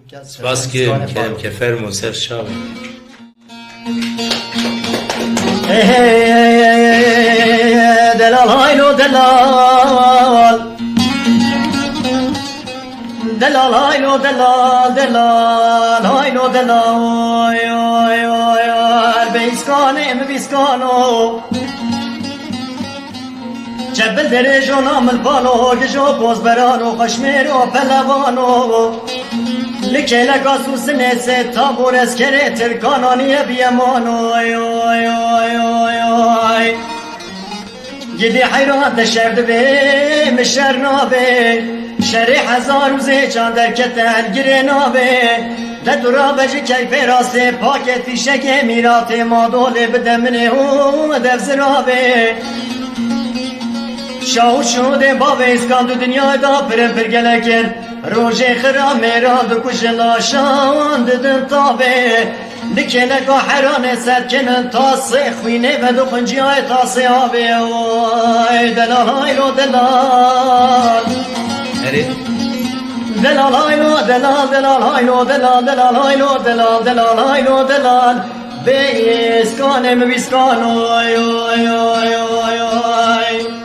سپاس کرم که فرمو سر شاوه دلال هايلو دلال دلال هايلو دلال دلال هايلو دلال بيسكاني بيسكانو جبل درجو نام البانو ججو بوز برانو خشميرو پلوانو لكي لقاسو سنسي تابور اسكري تركاناني بيمانو جدي حيران تشرد بي مشر نابي شري حزار وزي جان در كتن گره نابي ددورا بجي كيف راسي پاكتي شكي ميراتي مادولي بدمني هو دفزرابي شاو شده باب اسکاندو دنیا دا پر گلکن روژه خرام میراد کشلا شان ددن تابه لکنه که حران سرکنن تا سخوینه و دو خنجی های تا سیابه وای دلال های رو دلال دلال های رو دلال دلال های رو دلال دلال های رو دلال دلال های رو دلال بیسکانم بیسکان وای وای وای وای وای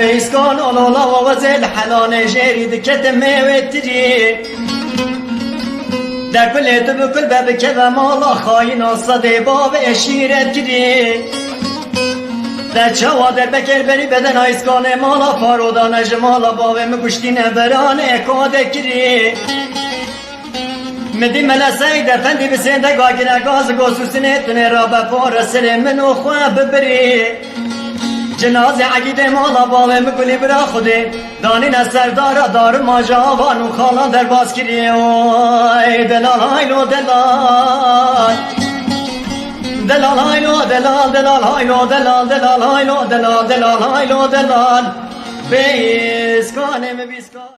بيسكون الله وزل حلان جريد كتم وتري در كل بكل باب كذا مالا خاين صدي باب اشيرت كري در چوادر بکر بری بدن ایسکان مالا پارودان جمالا باب مگوشتین بران اکاد کری مدی ملا سید فندی بسنده گاگنه گاز گوسوسینه تونه را بپار سر منو خواه ببری جنازه عقیده مالا باوه مگولی برا خوده دانین از سردارا دار ماجا وانو خالان در باز کری اوی دلال هایلو دلال دلال هایلو دلال دلال هایلو دلال دلال هایلو دلال دلال هایلو دلال بیسکانم بیسکان